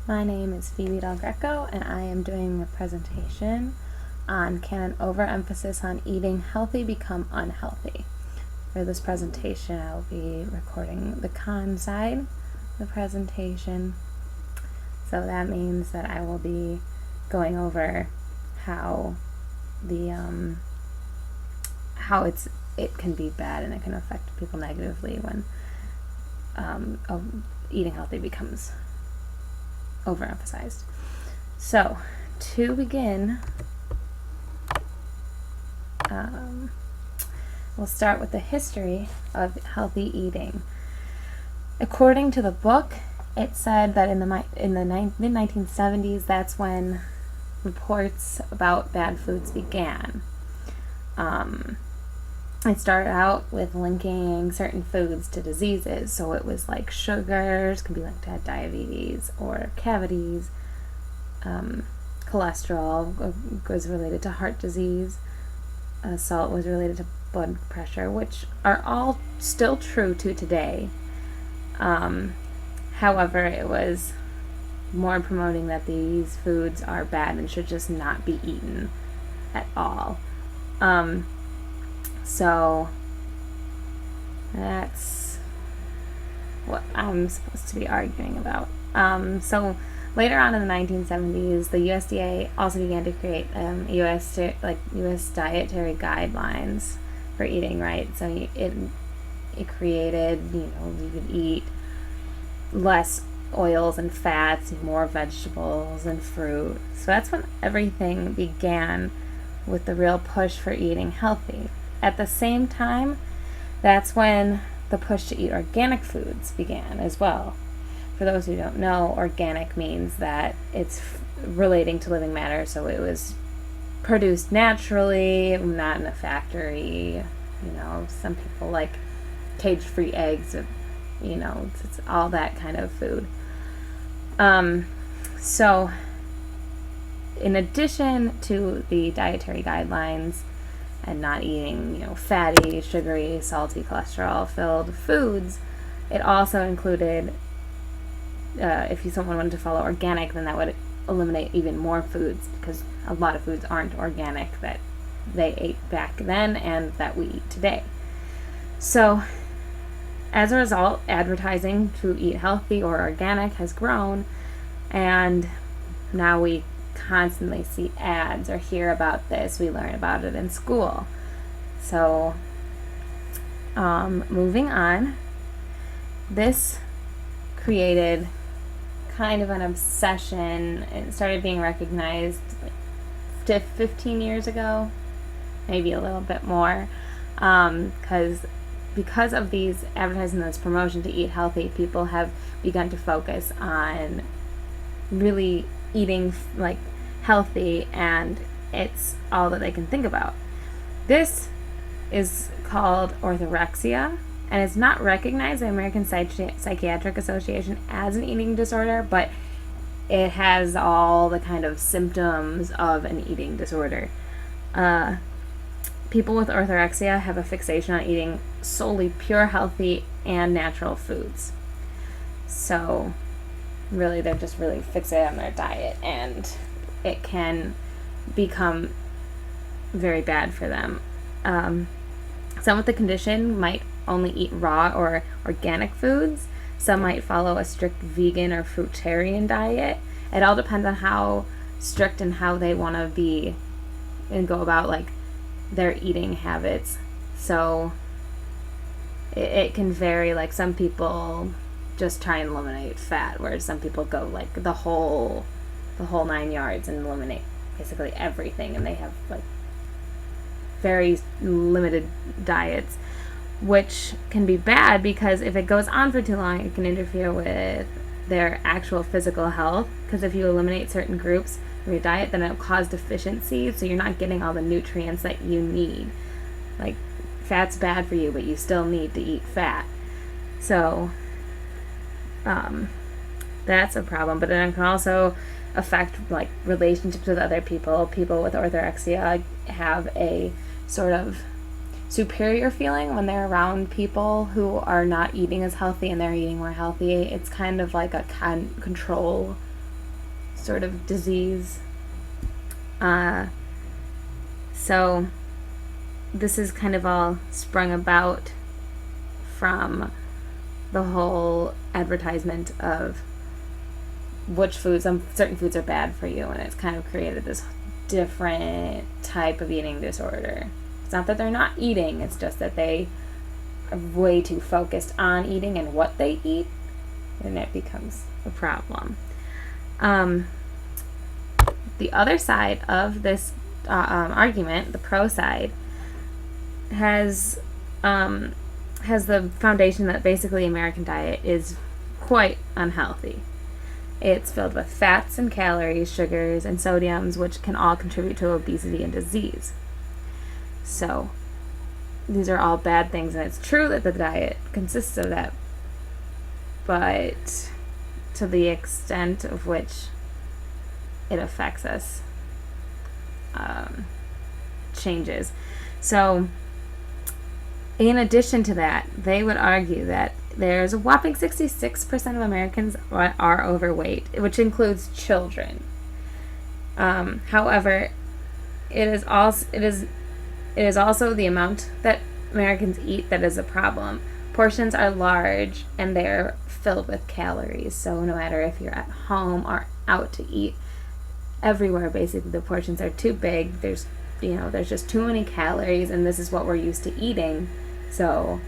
My name is Phoebe and I am doing a presentation on can an overemphasis on eating healthy become unhealthy. For this presentation, I will be recording the con side of the presentation. So that means that I will be going over how it can be bad and it can affect people negatively when eating healthy becomes overemphasized. So, to begin, we'll start with the history of healthy eating. According to the book, it said that in the mid-1970s, that's when reports about bad foods began. It started out with linking certain foods to diseases, so it was like sugars can be linked to diabetes or cavities. Cholesterol was related to heart disease. Salt was related to blood pressure, which are all still true to today. However, it was more promoting that these foods are bad and should just not be eaten at all. So that's what I'm supposed to be arguing about. So later on in the 1970s, the USDA also began to create U.S. dietary guidelines for eating right. So it created, you could eat less oils and fats, more vegetables and fruit. So that's when everything began with the real push for eating healthy. At the same time, that's when the push to eat organic foods began as well. For those who don't know, organic means that it's relating to living matter, so it was produced naturally, not in a factory. Some people like cage-free eggs, it's all that kind of food. So in addition to the dietary guidelines and not eating, fatty, sugary, salty, cholesterol-filled foods, it also included, if someone wanted to follow organic, then that would eliminate even more foods, because a lot of foods aren't organic that they ate back then and that we eat today. So, as a result, advertising to eat healthy or organic has grown, and now we constantly see ads or hear about this. We learn about it in school. So, moving on, this created kind of an obsession. It started being recognized 15 years ago, maybe a little bit more, because of these advertising, this promotion to eat healthy, people have begun to focus on really eating healthy, and it's all that they can think about. This is called orthorexia, and it's not recognized by the American Psychiatric Association as an eating disorder, but it has all the kind of symptoms of an eating disorder. People with orthorexia have a fixation on eating solely pure, healthy, and natural foods. So really, they're just really fixated on their diet, and it can become very bad for them. Some with the condition might only eat raw or organic foods. Some might follow a strict vegan or fruitarian diet. It all depends on how strict and how they want to be and go about their eating habits. So it can vary. Some people just try and eliminate fat, whereas some people go the whole 9 yards and eliminate basically everything, and they have very limited diets, which can be bad because if it goes on for too long, it can interfere with their actual physical health, because if you eliminate certain groups from your diet, then it'll cause deficiencies, so you're not getting all the nutrients that you need. Fat's bad for you, but you still need to eat fat. So that's a problem. But then it can also affect relationships with other people. People with orthorexia have a sort of superior feeling when they're around people who are not eating as healthy and they're eating more healthy. It's kind of like a control sort of disease. So this is kind of all sprung about from the whole advertisement of which foods, certain foods are bad for you, and it's kind of created this different type of eating disorder. It's not that they're not eating, it's just that they are way too focused on eating and what they eat, and it becomes a problem. The other side of this argument, the pro side, has the foundation that basically American diet is quite unhealthy. It's filled with fats and calories, sugars, and sodiums, which can all contribute to obesity and disease. So these are all bad things, and it's true that the diet consists of that, but to the extent of which it affects us changes. So in addition to that, they would argue that there's a whopping 66% of Americans are overweight, which includes children. However, it is also the amount that Americans eat that is a problem. Portions are large and they're filled with calories. So no matter if you're at home or out to eat, everywhere basically the portions are too big. There's just too many calories, and this is what we're used to eating. So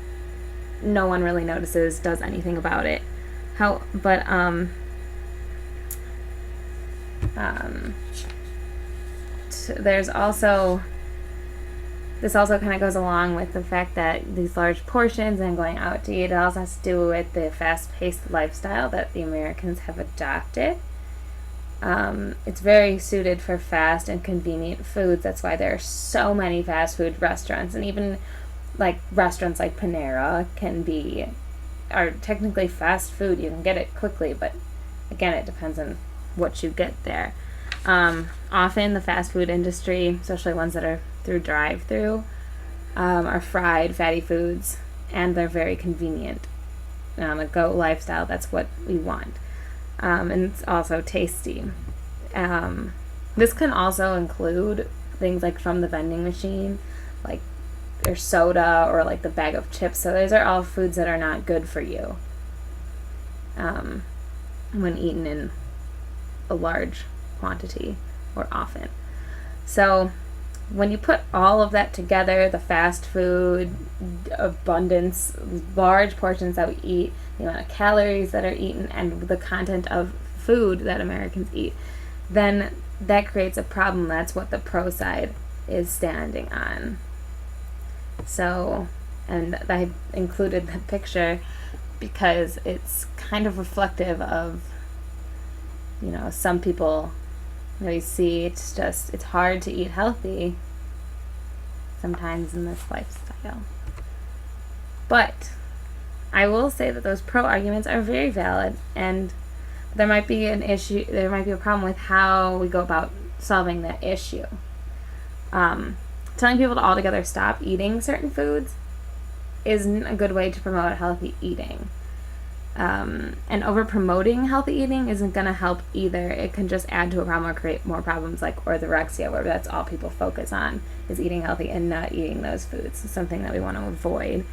no one really notices, does anything about it. There's also, this also kind of goes along with the fact that these large portions and going out to eat, it also has to do with the fast-paced lifestyle that the Americans have adopted. It's very suited for fast and convenient foods. That's why there are so many fast food restaurants, and even like restaurants like Panera are technically fast food. You can get it quickly, but again, it depends on what you get there. Often the fast food industry, especially ones that are through drive-through, are fried, fatty foods, and they're very convenient. A go lifestyle, that's what we want. And it's also tasty. This can also include things like from the vending machine, like or soda, or like the bag of chips. So those are all foods that are not good for you when eaten in a large quantity or often. So when you put all of that together, the fast food abundance, large portions that we eat, the amount of calories that are eaten, and the content of food that Americans eat, then that creates a problem. That's what the pro side is standing on. So, and I included the picture because it's kind of reflective of, some people that we see. It's hard to eat healthy sometimes in this lifestyle. But I will say that those pro arguments are very valid, and there might be a problem with how we go about solving that issue. Telling people to altogether stop eating certain foods isn't a good way to promote healthy eating. And over-promoting healthy eating isn't going to help either. It can just add to a problem or create more problems like orthorexia, where that's all people focus on, is eating healthy and not eating those foods. It's something that we want to avoid.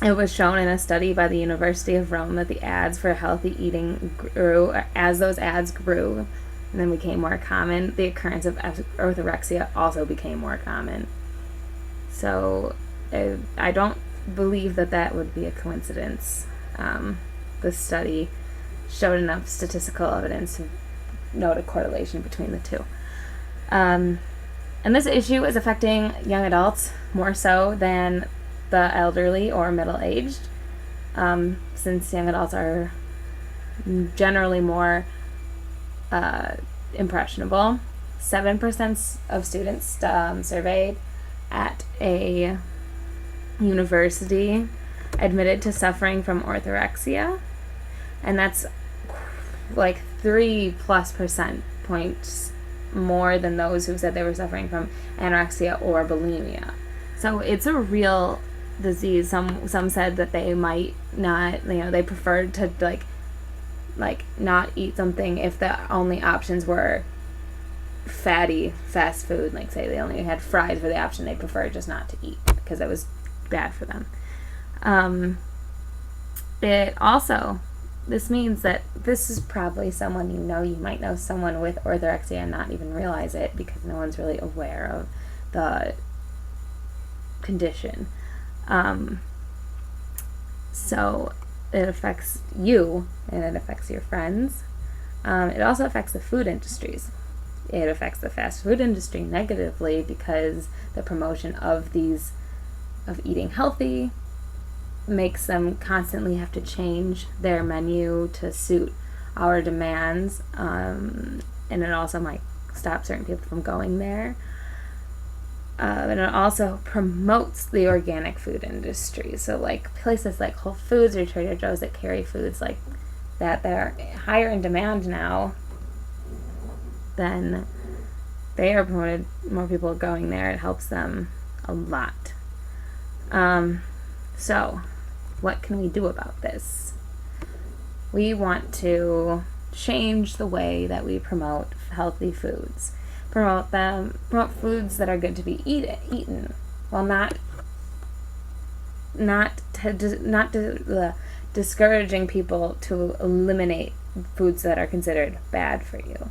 It was shown in a study by the University of Rome that the ads for healthy eating grew. As those ads grew and then became more common, the occurrence of orthorexia also became more common. So I don't believe that would be a coincidence. This study showed enough statistical evidence to note a correlation between the two. And this issue is affecting young adults more so than the elderly or middle-aged, since young adults are generally more impressionable. 7% of students surveyed at a university admitted to suffering from orthorexia, and that's like 3+ % points more than those who said they were suffering from anorexia or bulimia. So it's a real disease. Some said that they might not, they preferred to like not eat something if the only options were fatty fast food. Like say they only had fries were the option, they prefer just not to eat because it was bad for them. It also, this means that this is probably someone you might know someone with orthorexia and not even realize it because no one's really aware of the condition. So it affects you and it affects your friends. It also affects the food industries. It affects the fast food industry negatively because the promotion of eating healthy makes them constantly have to change their menu to suit our demands, and it also might stop certain people from going there. And it also promotes the organic food industry. So like places like Whole Foods or Trader Joe's that carry foods like that are higher in demand now, then they are promoted, more people are going there. It helps them a lot. So what can we do about this? We want to change the way that we promote healthy foods. Promote foods that are good to be eaten, while not discouraging people to eliminate foods that are considered bad for you.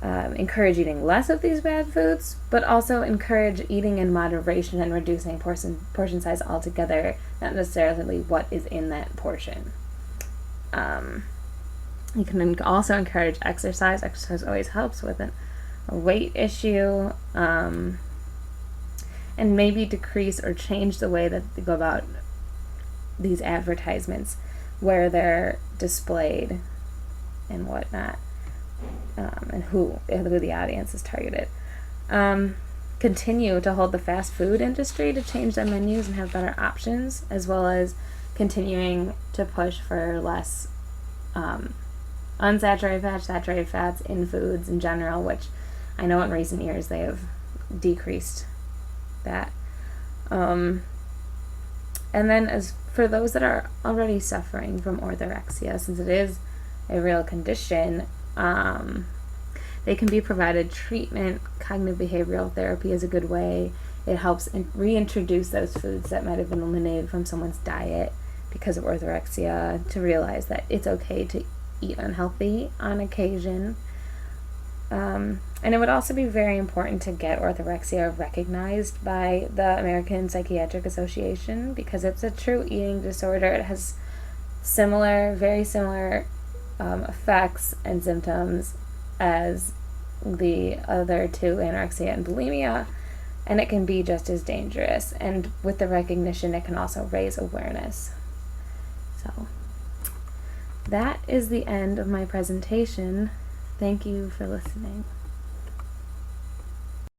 Encourage eating less of these bad foods, but also encourage eating in moderation and reducing portion size altogether, not necessarily what is in that portion. You can also encourage exercise. Exercise always helps with a weight issue, and maybe decrease or change the way that they go about these advertisements, where they're displayed and whatnot. And who the audience is targeted. Continue to hold the fast food industry to change their menus and have better options, as well as continuing to push for less unsaturated fats, saturated fats in foods in general, which I know in recent years they have decreased that. And then as for those that are already suffering from orthorexia, since it is a real condition, they can be provided treatment. Cognitive behavioral therapy is a good way. It helps reintroduce those foods that might have been eliminated from someone's diet because of orthorexia, to realize that it's okay to eat unhealthy on occasion. And it would also be very important to get orthorexia recognized by the American Psychiatric Association, because it's a true eating disorder. It has very similar effects and symptoms as the other two, anorexia and bulimia, and it can be just as dangerous. And with the recognition, it can also raise awareness. So that is the end of my presentation. Thank you for listening.